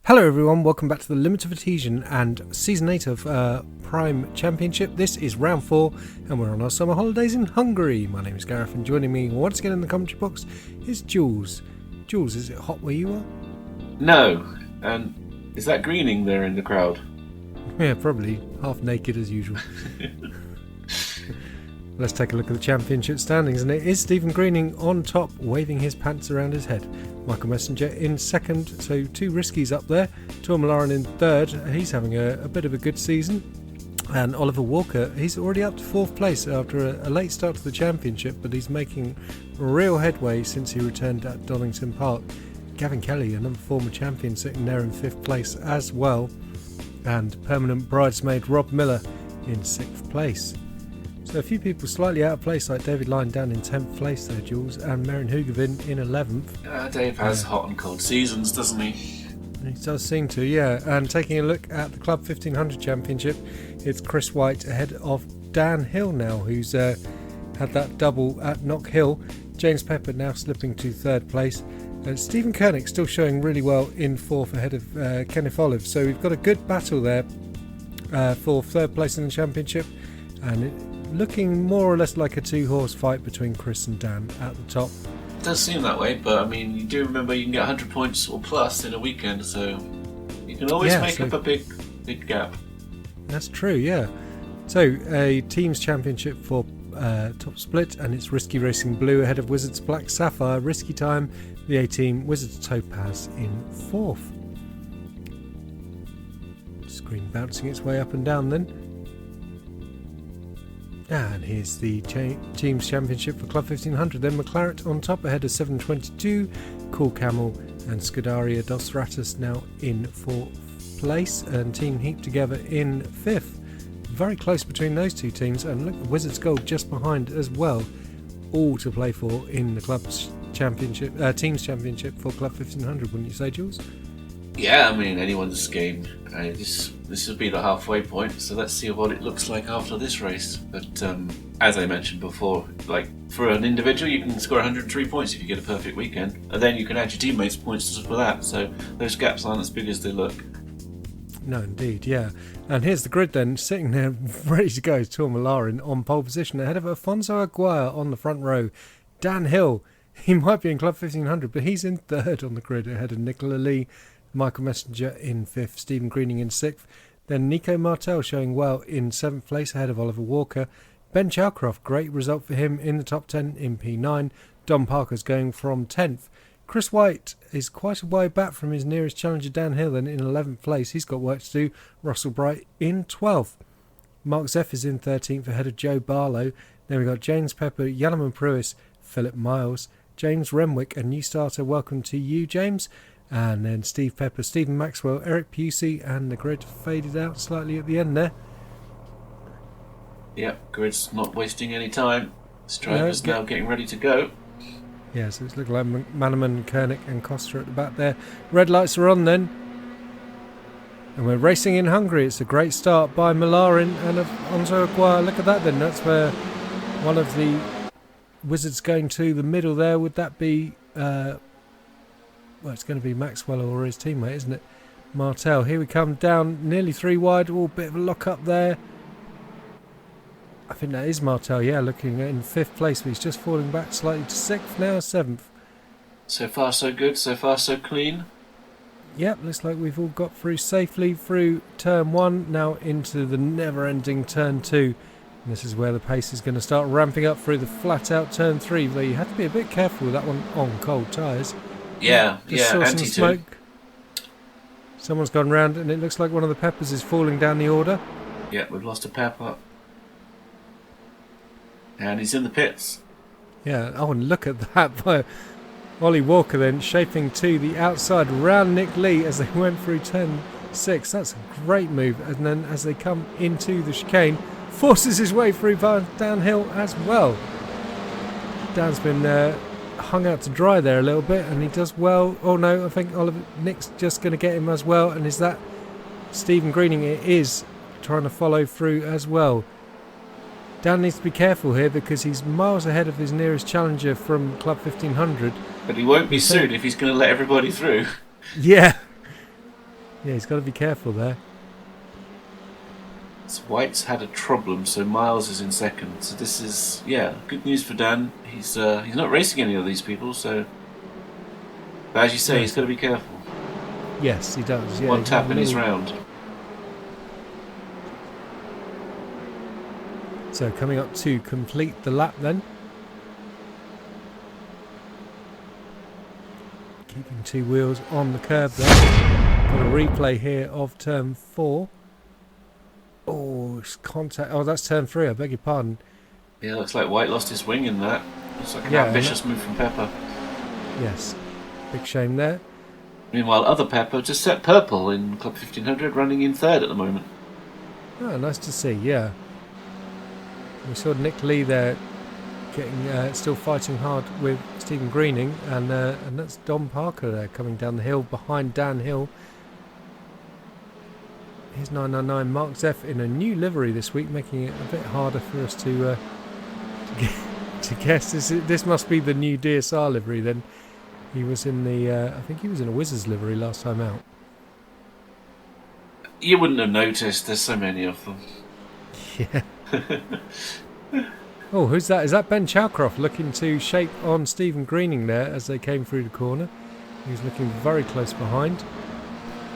Hello everyone, welcome back to the Limit of Adhesion and Season 8 of Prime Championship. This is round 4 and we're on our summer holidays in Hungary. My name is Gareth and joining me once again in the commentary box is Jools. Jools, is it hot where you are? No, and is that Greening there in the crowd? Yeah, probably half naked as usual. Let's take a look at the championship standings, and it is Stephen Greening on top, waving his pants around his head. Michael Messenger in second, so two riskies up there. Tom Lauren in third, he's having a bit of a good season. And Oliver Walker, he's already up to fourth place after a late start to the championship, but he's making real headway since he returned at Donington Park. Gavin Kelly, another former champion, sitting there in fifth place as well. And permanent bridesmaid Rob Miller in sixth place. So a few people slightly out of place, like David Lyne down in 10th place there, Jules, and Merrin Hugavin in 11th. Dave has hot and cold seasons, doesn't he? He does seem to, yeah. And taking a look at the Club 1500 Championship, it's Chris White ahead of Dan Hill now, who's had that double at Knock Hill. James Pepper now slipping to third place. Stephen Koenig still showing really well in fourth ahead of Kenneth Olive. So we've got a good battle there for third place in the championship. And looking more or less like a two-horse fight between Chris and Dan at the top. It does seem that way, but I mean, you do remember you can get 100 points or plus in a weekend, so you can always make up a big gap. That's true, yeah. So a teams championship for top split, and it's Risky Racing Blue ahead of Wizards Black Sapphire. Risky time, the A-team, Wizards Topaz in fourth. Screen bouncing its way up and down then. And here's the Teams Championship for Club 1500. Then McLaren on top ahead of 722, Cool Camel and Scuderia Dos Ratas now in fourth place, and Team Heap together in fifth. Very close between those two teams, and look, Wizards Gold just behind as well. All to play for in the Club's Championship, Teams Championship for Club 1500, wouldn't you say, Jules? Yeah, I mean, anyone's game. This will be the halfway point, so let's see what it looks like after this race. But as I mentioned before, like for an individual, you can score 103 points if you get a perfect weekend, and then you can add your teammates' points for that. So those gaps aren't as big as they look. No, indeed, yeah. And here's the grid then, sitting there ready to go is Tom Lauren on pole position ahead of Afonso Aguirre on the front row. Dan Hill, he might be in Club 1500, but he's in third on the grid ahead of Nicola Lee. Michael Messenger in fifth, Stephen Greening in sixth. Then Nico Martel showing well in seventh place ahead of Oliver Walker. Ben Chalcroft, great result for him in the top 10 in P9. Don Parker's going from 10th. Chris White is quite a way back from his nearest challenger Dan Hill and in 11th place. He's got work to do. Russell Bright in 12th. Mark Zeff is in 13th ahead of Joe Barlow. Then we've got James Pepper, Yalaman Pruis, Philip Miles, James Renwick, a new starter. Welcome to you, James. And then Steve Pepper, Stephen Maxwell, Eric Pusey, and the grid faded out slightly at the end there. Yep, grid's not wasting any time. This driver's now getting ready to go. Yeah, so it's looking like Manneman, Koenig and Costa at the back there. Red lights are on then. And we're racing in Hungary. It's a great start by Malarin and Afonso Aguirre. Look at that then. That's where one of the Wizards going to the middle there. Would that be... well, it's going to be Maxwell or his teammate, isn't it? Martel. Here we come down nearly three wide. Oh, bit of a lock up there. I think that is Martel, yeah, looking in fifth place, but he's just falling back slightly to sixth, now seventh. So far so good, so far so clean. Yep, looks like we've all got through safely through turn one, now into the never-ending turn two. And this is where the pace is going to start ramping up through the flat-out turn three, where you have to be a bit careful with that one on cold tyres. Just saw some smoke. Someone's gone round and it looks like one of the Peppers is falling down the order. Yeah, we've lost a Pepper. And he's in the pits. Yeah, oh, and look at that by Ollie Walker then shaping to the outside round Nick Lee as they went through turn 6. That's a great move. And then as they come into the chicane, forces his way through downhill as well. Dan's been hung out to dry there a little bit, and he does well. Oh no, I think Nick's just going to get him as well. And is that Stephen Greening? It is, trying to follow through as well. Dan needs to be careful here because he's miles ahead of his nearest challenger from Club 1500. But he won't be soon if he's going to let everybody through. Yeah. Yeah, he's got to be careful there. So White's had a problem, so Miles is in second. So this is, good news for Dan. He's not racing any of these people, so... But as you say, he's got to be careful. Yes, he does. Yeah, One tap in his round. So coming up to complete the lap then. Keeping two wheels on the curb there. Got a replay here of turn 4. Oh, it's contact. Oh, that's turn 3. I beg your pardon. Yeah, looks like White lost his wing in that. Looks like an ambitious move from Pepper. Yes, big shame there. Meanwhile, other Pepper just set purple in Club 1500, running in third at the moment. Oh, nice to see. Yeah, we saw Nick Lee there, getting still fighting hard with Stephen Greening, and that's Don Parker there coming down the hill behind Dan Hill. Here's 999 Mark Zeff in a new livery this week, making it a bit harder for us to guess. This must be the new DSR livery then. He was in the, I think he was in a Wizards livery last time out. You wouldn't have noticed, there's so many of them. Yeah. Oh, who's that? Is that Ben Chowcroft looking to shape on Stephen Greening there as they came through the corner? He's looking very close behind.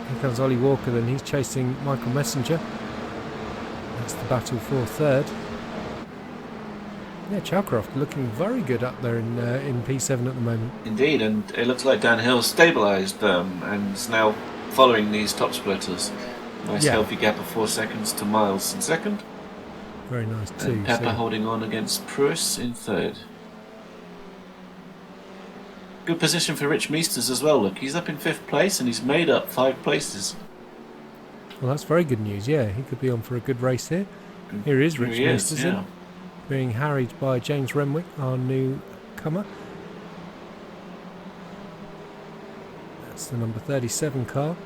Here comes Ollie Walker then, he's chasing Michael Messenger. That's the battle for third. Yeah, Chowcroft looking very good up there in P7 at the moment. Indeed, and it looks like Dan Hill's stabilised and is now following these top splitters. Nice healthy gap of 4 seconds to Miles in second. Very nice too. And Pepper holding on against Pruis in third. Good position for Rich Meesters as well, look, he's up in 5th place and he's made up 5 places. Well, that's very good news, yeah, he could be on for a good race here. Here is Rich Meesters in, being harried by James Renwick, our newcomer. That's the number 37 car.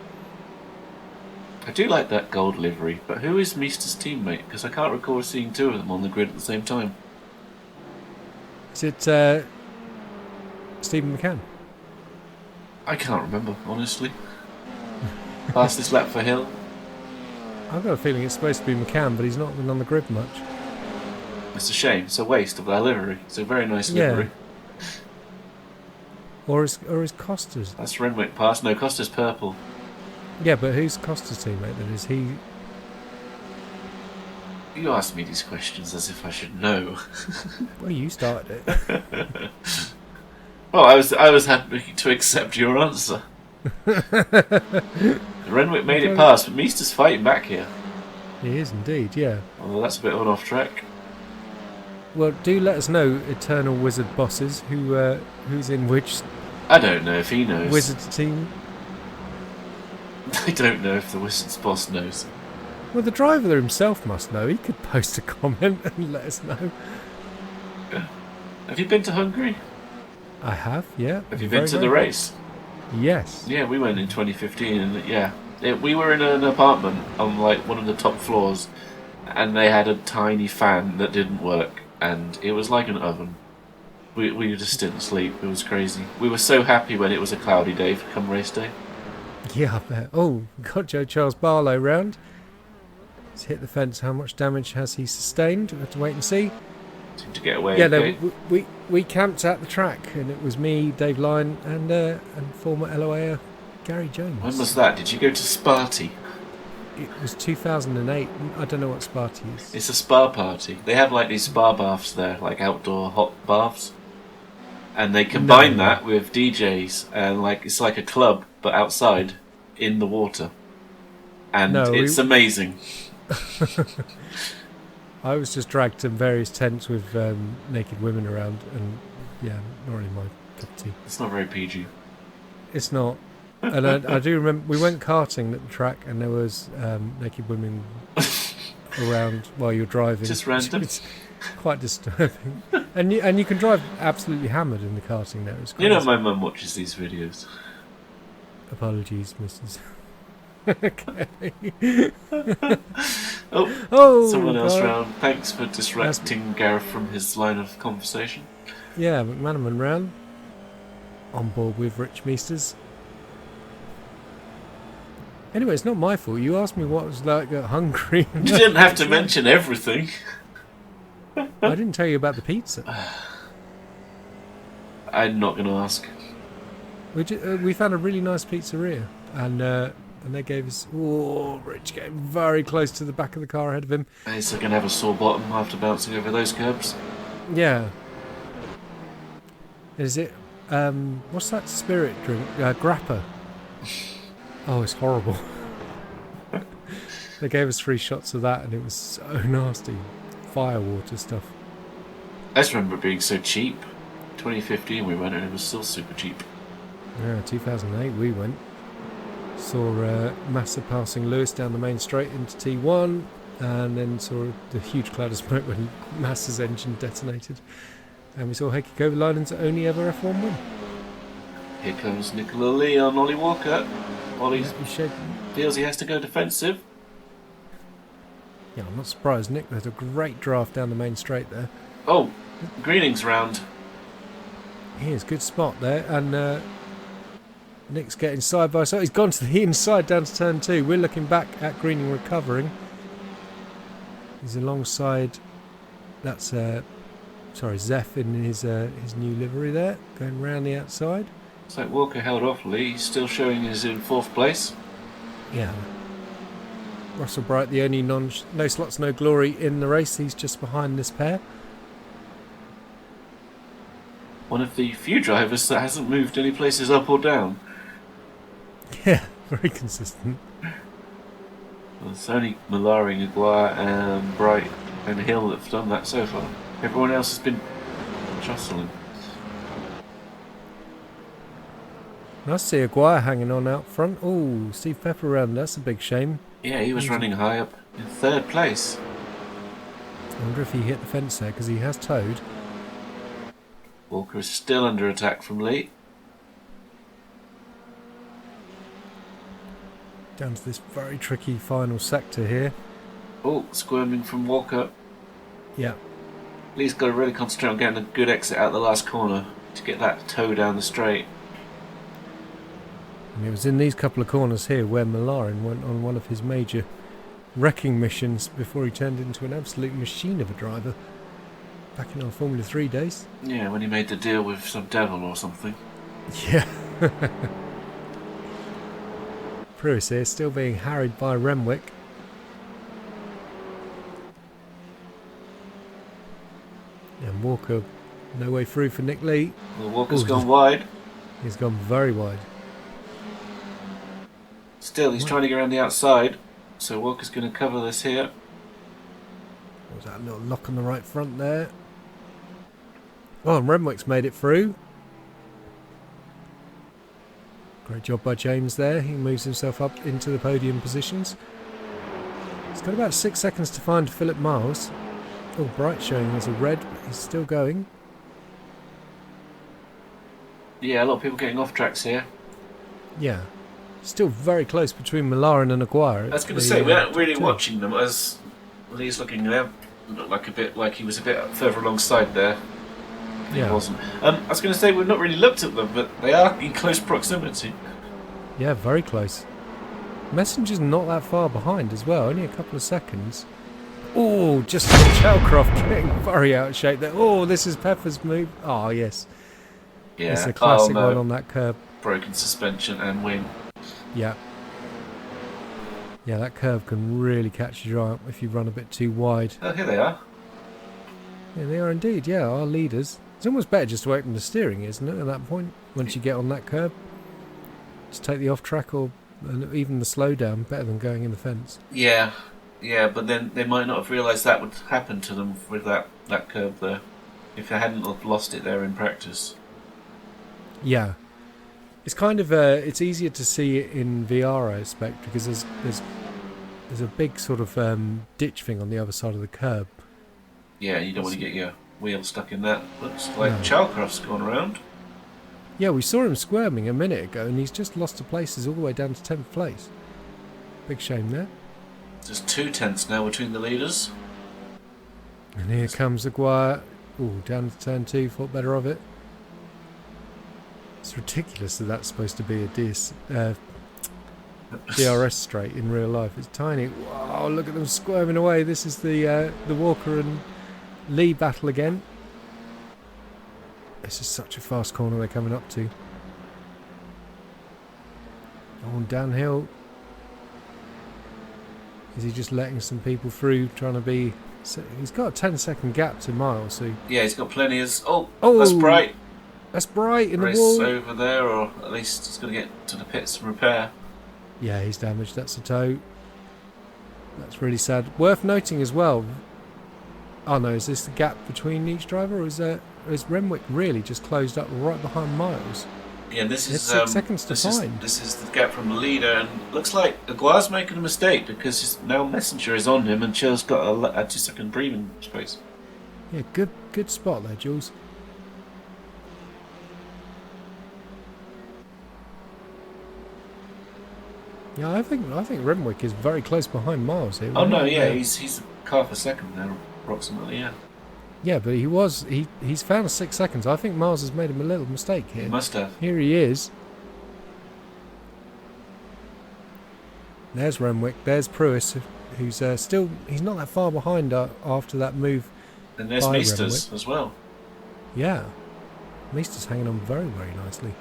I do like that gold livery, but who is Meester's teammate? Because I can't recall seeing 2 of them on the grid at the same time. Is it Stephen McCann? I can't remember, honestly. Fastest lap for Hill. I've got a feeling it's supposed to be McCann, but he's not been on the grid much. It's a shame. It's a waste of their livery. It's a very nice livery. Or is Costa's? That's Renwick pass. No, Costa's purple. Yeah, but who's Costa's teammate then? Is he... You ask me these questions as if I should know. Well, you started it. Well, I was happy to accept your answer. Renwick made it past, but Meester's fighting back here. He is indeed, yeah. Although that's a bit of an off track. Well, do let us know, Eternal Wizard bosses, who's in which... I don't know if he knows. Wizard's team. I don't know if the Wizard's boss knows. Well, the driver himself must know. He could post a comment and let us know. Have you been to Hungary? I have, yeah. Have you been to the race? Yes. Yeah, we went in 2015, and we were in an apartment on like one of the top floors, and they had a tiny fan that didn't work, and it was like an oven. We just didn't sleep. It was crazy. We were so happy when it was a cloudy day for come race day. Yeah, I bet. Oh, got Joe Charles Barlow round. He's hit the fence. How much damage has he sustained? We'll have to wait and see. Seemed to get away. Yeah, okay. no, we camped at the track, and it was me, Dave Lyon, and former LOA Gary Jones. When was that? Did you go to Sparty? It was 2008. I don't know what Sparty is. It's a spa party. They have like these spa baths there, like outdoor hot baths. And they combine that with DJs, and it's like a club, but outside, in the water. And it's amazing. I was just dragged to various tents with naked women around, and yeah, not really my cup of tea. It's not very PG. It's not. And I do remember we went karting at the track, and there was naked women around while you're driving. Just random. It's quite disturbing. And you can drive absolutely hammered in the karting there. It's crazy. You know my mum watches these videos. Apologies, Mrs. Okay. Someone else round. Thanks for distracting Gareth from his line of conversation. Yeah, McManaman round. On board with Rich Meesters. Anyway, it's not my fault. You asked me what it was like at Hungary. You didn't have to mention everything. I didn't tell you about the pizza. I'm not going to ask. We found a really nice pizzeria, and they gave us. Oh, Rich getting very close to the back of the car ahead of him. He's going to have a sore bottom after bouncing over those curbs. Yeah. Is it? What's that spirit drink? Grappa. Oh, it's horrible. They gave us 3 shots of that, and it was so nasty. Firewater stuff. I just remember it being so cheap. 2015 we went and it was still super cheap. Yeah, 2008 we went. Saw Massa passing Lewis down the main straight into T1, and then saw the huge cloud of smoke when Massa's engine detonated. And we saw Heikki Kovalainen's only ever F1 win. Here comes Nicola Lee on Ollie Walker. Ollie feels he has to go defensive. Yeah, I'm not surprised. Nick had a great draft down the main straight there. Oh, Greening's round. Here's good spot there, and Nick's getting side by side. He's gone to the inside down to turn 2. We're looking back at Greening recovering. He's alongside. That's Zeph in his new livery there, going round the outside. It's like Walker held off Lee. He's still showing he's in 4th place. Yeah. Russell Bright, the only no slots, no glory in the race. He's just behind this pair. One of the few drivers that hasn't moved any places up or down. Yeah, very consistent. Well, it's only Hungaroring, Aguirre, Bright and Hill that have done that so far. Everyone else has been jostling. Nice to see Aguirre hanging on out front. Oh, Steve Pepper around. That's a big shame. Yeah, he was running high up in 3rd place. I wonder if he hit the fence there, because he has towed. Walker is still under attack from Lee. Down to this very tricky final sector here. Oh, squirming from Walker. Yeah. Lee's got to really concentrate on getting a good exit out the last corner to get that toe down the straight. And it was in these couple of corners here where Hungaroring went on one of his major wrecking missions before he turned into an absolute machine of a driver. Back in our Formula 3 days. Yeah, when he made the deal with some devil or something. Yeah. Pruis here, still being harried by Renwick. And Walker, no way through for Nick Lee. Well, Walker's gone wide. He's gone very wide. Still, he's trying to get around the outside. So Walker's going to cover this here. What was that little lock on the right front there? Oh, and Renwick's made it through. Great job by James there. He moves himself up into the podium positions. He's got about 6 seconds to find Philip Miles. Oh, Bright showing as a red, but he's still going. Yeah, a lot of people getting off tracks here. Yeah. Still very close between Hungaroring and Aguirre. I was going to say, we aren't really watching them as Lee's looking there. Looked like he was a bit further alongside there. Yeah. He wasn't. I was going to say, we've not really looked at them, but they are in close proximity. Yeah, very close. Messenger's not that far behind as well, only a couple of seconds. Oh, just Chalcroft getting very out of shape there. Oh, this is Pepper's move. Oh, yes. Yeah. It's a classic one on that curb. Broken suspension and wing. Yeah. Yeah, that curve can really catch your eye if you run a bit too wide. Oh, here they are. Yeah, they are indeed. Yeah, our leaders. It's almost better just to open the steering, isn't it, at that point? Once you get on that curb. Just take the off-track or even the slowdown, better than going in the fence. Yeah, but then they might not have realised that would happen to them with that curve there. If they hadn't have lost it there in practice. Yeah. It's kind of it's easier to see it in VR, I expect, because there's a big sort of ditch thing on the other side of the curb. Yeah, you don't want to get your wheel stuck in that. Looks like Chalcroft's gone around. Yeah, we saw him squirming a minute ago, and he's just lost to places all the way down to 10th place. Big shame there. There's 2 tenths now between the leaders. And here comes Aguirre. Ooh, down to turn 2, thought better of it. It's ridiculous that that's supposed to be a DRS straight in real life. It's tiny. Wow, look at them squirming away. This is the Walker and Lee battle again. This is such a fast corner they're coming up to. Oh, downhill. Is he just letting some people through, trying to be... So he's got a 10-second gap to Miles, so... Yeah, he's got plenty of... Oh, Oh, that's bright. That's bright in the Race wall. over there, or at least he's got to get to the pits and repair. Yeah, he's damaged. That's a toe. That's really sad. Worth noting as well. Oh no, is this the gap between each driver, or is Renwick really just closed up right behind Miles? Yeah, and this is 6 seconds to find. This is the gap from the leader, and looks like Aguirre's making a mistake because now Messenger is on him, and Chill's got a 2-second breathing space. Yeah, good spot there, Jools. Yeah, I think Renwick is very close behind Miles here. Oh no, yeah, he's a car per second now, approximately, yeah. Yeah, but he's found 6 seconds. I think Miles has made him a little mistake here. He must have. Here he is. There's Renwick. There's Pruis, who's still... He's not that far behind after that move. And there's by Meesters Renwick. as well. Yeah. Meester's hanging on very, very nicely.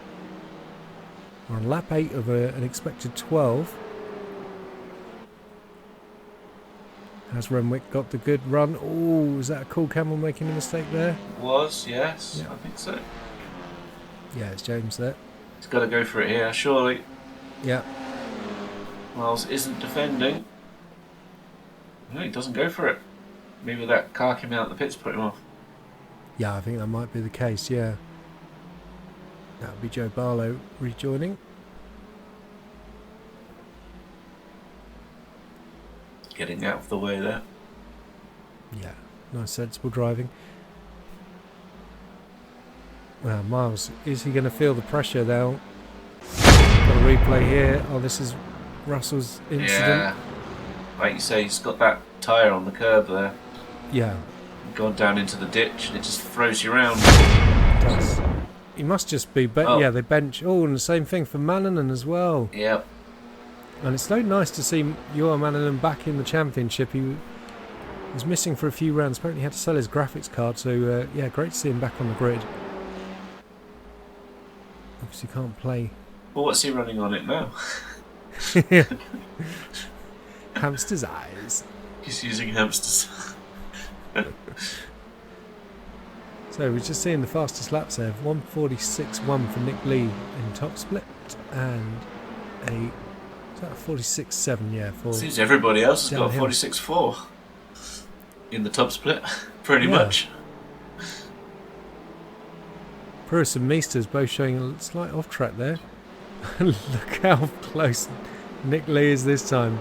We're on lap 8 of an expected 12. Has Renwick got the good run? Oh, is that a cool camel making a mistake there? Was, yes, Yeah. I think so. Yeah, it's James there. He's got to go for it here, surely. Yeah. Miles isn't defending. No, he doesn't go for it. Maybe that car came out, the pits put him off. Yeah, I think that might be the case, yeah. That would be Joe Barlow rejoining. Getting out of the way there. Yeah, nice sensible driving. Well, Miles, is he going to feel the pressure now? Got a replay here. Oh, this is Russell's incident. Yeah. Like you say, he's got that tyre on the curb there. Yeah. Gone down into the ditch and it just throws you around. It does. He must just be... Oh. Yeah, they bench... Oh, and the same thing for Mannanen as well. Yep. And it's so nice to see Johan Mannanen back in the championship. He was missing for a few rounds. Apparently he had to sell his graphics card. So, yeah, great to see him back on the grid. Obviously can't play. Well, what's he running on it now? Hamster's eyes. He's using hamsters. So we're just seeing the fastest laps there. 1:46.1 for Nick Lee in top split. And a... Is that a 46.7? Yeah, for... Seems everybody else has got downhill. 46.4 in the top split, pretty Yeah. much. Pruis and Meesters both showing a slight off track there. Look how close Nick Lee is this time.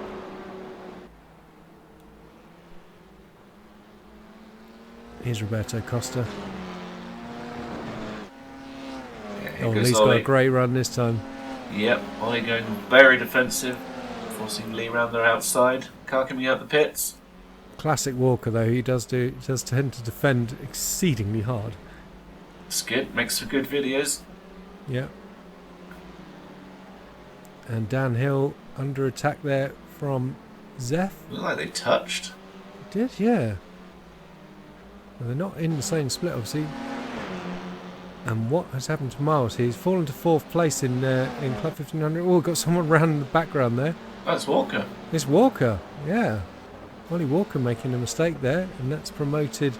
Here's Roberto Costa. Yeah, here Oh, goes Lee's got a Ollie. great run this time. Yep, Ollie going very defensive, forcing Lee round their outside. Car coming out the pits. Classic Walker though, he does tend to defend exceedingly hard. It's good, makes for good videos. Yeah. And downhill under attack there from Zeph. Look like they touched. Did, yeah. Well, they're not in the same split, obviously. And what has happened to Miles? He's fallen to 4th place in Club 1500. Oh, got someone round in the background there. That's Walker. It's Walker, yeah. Ollie Walker making a mistake there, and that's promoted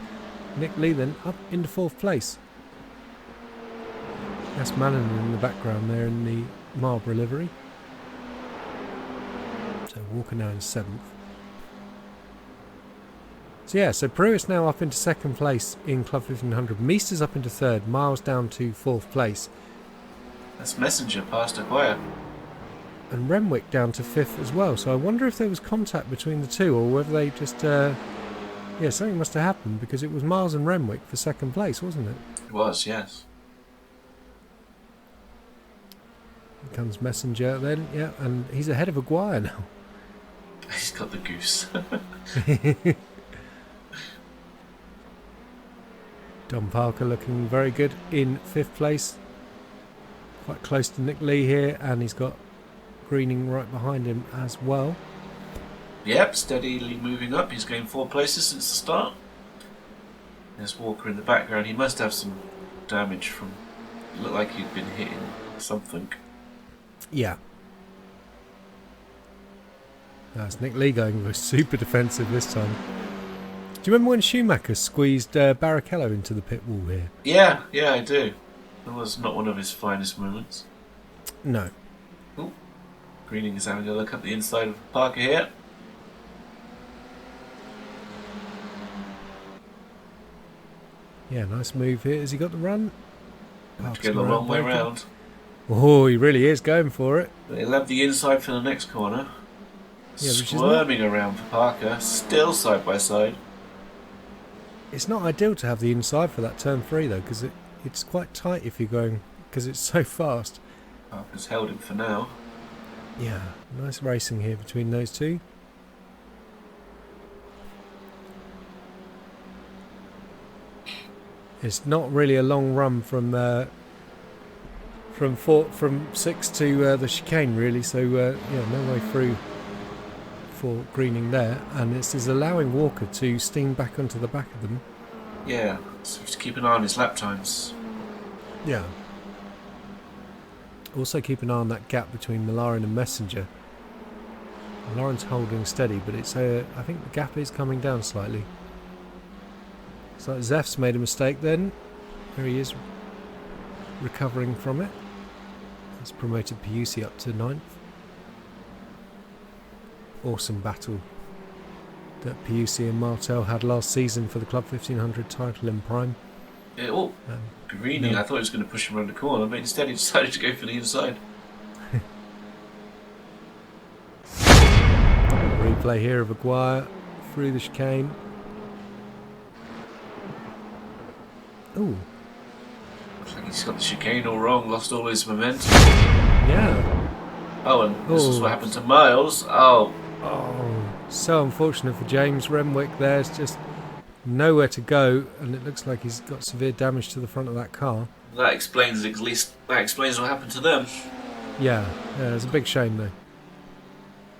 Nick Lee then up into 4th place. That's Mannanen in the background there in the Marlborough livery. So Walker now in 7th. So yeah, so Pruis now up into 2nd place in Club 1500. Meester's up into 3rd. Miles down to 4th place. That's Messenger past Aguirre. And Renwick down to 5th as well. So I wonder if there was contact between the two, or whether they just... yeah, something must have happened, because it was Miles and Renwick for 2nd place, wasn't it? It was, yes. Here comes Messenger then, yeah, and he's ahead of Aguirre now. He's got the goose. Don Parker looking very good in 5th place. Quite close to Nick Lee here, and he's got Greening right behind him as well. Yep, steadily moving up. He's gained 4 places since the start. There's Walker in the background. He must have some damage from... It looked like he'd been hitting something. Yeah. That's Nick Lee going super defensive this time. Do you remember when Schumacher squeezed Barrichello into the pit wall here? Yeah, I do. That was not one of his finest moments. No. Ooh. Greening is having a look at the inside of Parker here. Yeah, nice move here. Has he got the run? To get the long way round. Oh, he really is going for it. He'll have the inside for the next corner. Yeah, Squirming around for Parker, still side by side. It's not ideal to have the inside for that turn 3 though, because it's quite tight if you're going, because it's so fast. Parker's held him for now. Yeah, nice racing here between those two. It's not really a long run from 6 to the chicane really, so yeah, no way through for Greening there, and this is allowing Walker to steam back onto the back of them. Yeah, so just keep an eye on his lap times. Yeah. Also keep an eye on that gap between Malaren and Messenger. Malaren's holding steady, but it's I think the gap is coming down slightly. Looks like Zef's made a mistake then. There he is, recovering from it. That's promoted Piusi up to 9th. Awesome battle that Piusi and Martel had last season for the Club 1500 title in Prime. Yeah, Greening, no. I thought he was going to push him around the corner, but instead he decided to go for the inside. Replay here of Aguirre through the chicane. Ooh. Looks like he's got the chicane all wrong, lost all his momentum. Yeah. Oh, and this is what happened to Miles. Oh, so unfortunate for James Renwick. There's just nowhere to go, and it looks like he's got severe damage to the front of that car. That explains what happened to them. Yeah, it's a big shame though.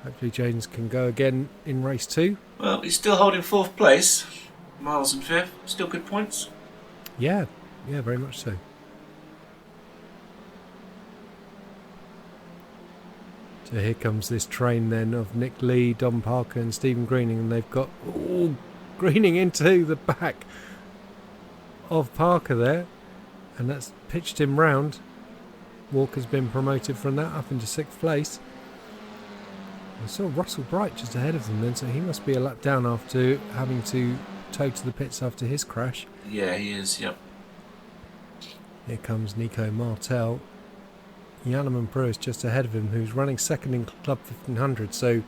Hopefully James can go again in race 2. Well, he's still holding 4th place. Miles in 5th, still good points. Yeah, very much so. So here comes this train then of Nick Lee, Don Parker and Stephen Greening, and they've got Greening into the back of Parker there, and that's pitched him round. Walker's been promoted from that up into 6th place. I saw Russell Bright just ahead of them then, so he must be a lap down after having to tow to the pits after his crash. Yeah, he is, yep. Here comes Nico Martel. Yanneman Pro is just ahead of him, who's running 2nd in Club 1500, so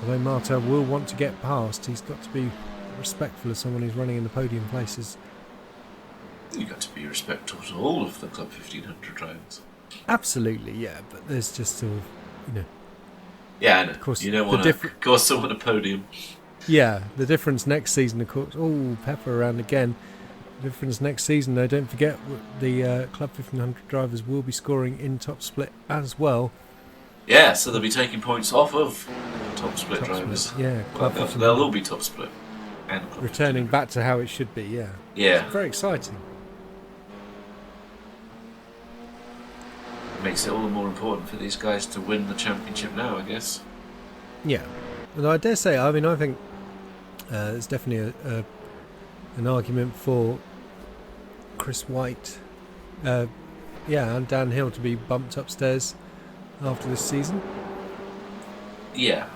although Martel will want to get past, he's got to be respectful of someone who's running in the podium places. You've got to be respectful to all of the Club 1500 drivers. Absolutely, yeah, but there's just sort of, Yeah, and of course, you don't want to cause someone a podium. Yeah, the difference next season, of course. Pepper around again. The difference next season, though, don't forget the Club 1500 drivers will be scoring in top split as well. Yeah, so they'll be taking points off of top split drivers. Split. Yeah, Club they'll all be top split. And Club returning 1500. Back to how it should be, yeah. Yeah. It's very exciting. It makes it all the more important for these guys to win the championship now, I guess. Yeah. Although I dare say, I think there's definitely an argument for Chris White, and Dan Hill to be bumped upstairs after this season. Yeah,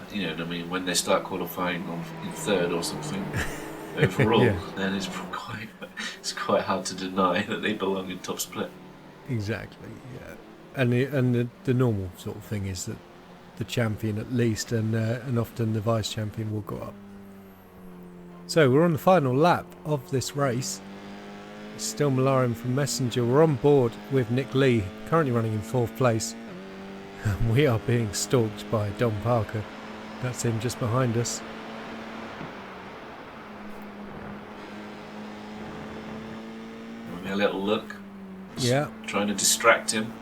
when they start qualifying in 3rd or something overall, yeah. Then it's quite hard to deny that they belong in top split. Exactly, yeah. And the normal sort of thing is that the champion at least, and often the vice champion will go up. So we're on the final lap of this race. It's still Malaren from Messenger. We're on board with Nick Lee, currently running in 4th place. And we are being stalked by Don Parker. That's him just behind us. Having a little look. Yeah. Trying to distract him.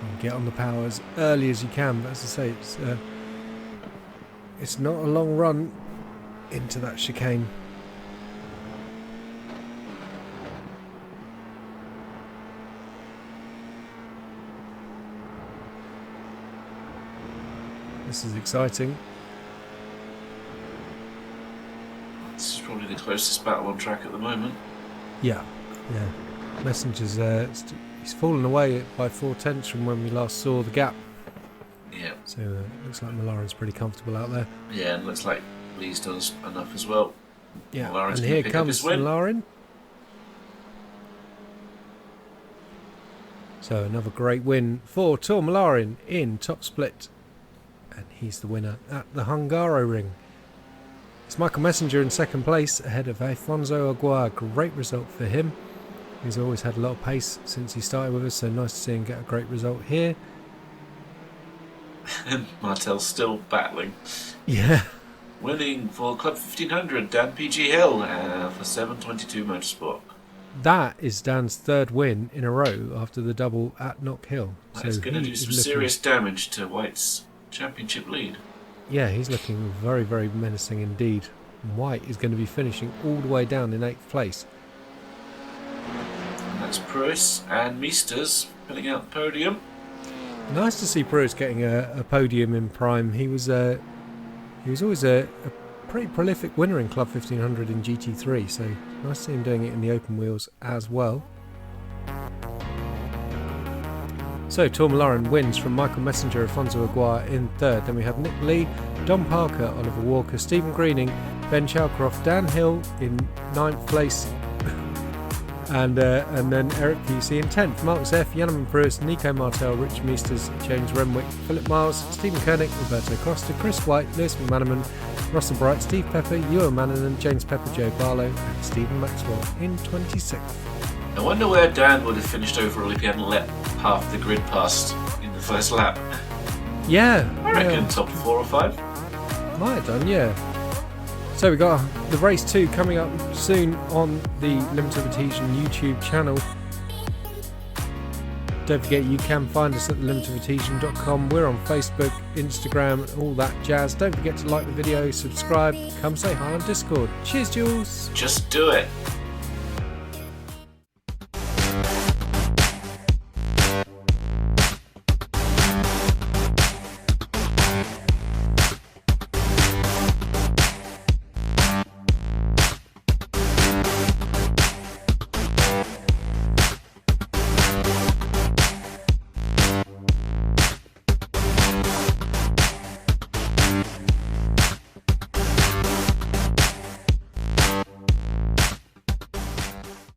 And get on the power as early as you can, but as I say, it's not a long run into that chicane. This is exciting. This is probably the closest battle on track at the moment. Yeah. Messenger's he's fallen away by 4/10 from when we last saw the gap. Yeah. So looks like Malaren's pretty comfortable out there. Yeah, and looks like Lee's done enough as well. Yeah, Malaren's and gonna here pick up comes his win. Malaren. So another great win for Tor Malaren in top split. And he's the winner at the Hungaroring. It's Michael Messenger in second place ahead of Afonso Aguirre. Great result for him. He's always had a lot of pace since he started with us, so nice to see him get a great result here. And Martel's still battling. Yeah. Winning for Club 1500, Dan PG Hill for 722 Motorsport. That is Dan's third win in a row after the double at Knock Hill. That's going to do some serious damage to White's championship lead. Yeah, he's looking very, very menacing indeed. White is going to be finishing all the way down in 8th place. And that's Pruis and Meesters filling out the podium. Nice to see Pruis getting a podium in Prime. He was always a pretty prolific winner in Club 1500 in GT3, so nice to see him doing it in the open wheels as well. So Tor Malaren wins from Michael Messenger, Afonso Aguirre in third. Then we have Nick Lee, Don Parker, Oliver Walker, Stephen Greening, Ben Chalcroft, Dan Hill in 9th place, and then Eric PC in 10th. Marcus F, Janneman Pruis, Nico Martel, Rich Meesters, James Renwick, Philip Miles, Stephen Koenig, Roberto Costa, Chris White, Lewis McManaman, Russell Bright, Steve Pepper, Ewan Mannanen, James Pepper, Joe Barlow, and Stephen Maxwell in 26th. I wonder where Dan would have finished overall if he hadn't let half the grid past in the first lap. Yeah. I reckon top 4 or 5. Might have done, yeah. So we got the race 2 coming up soon on the Limited Adhesion YouTube channel. Don't forget you can find us at limitedadhesion.com. We're on Facebook, Instagram, and all that jazz. Don't forget to like the video, subscribe, come say hi on Discord. Cheers, Jools. Just do it.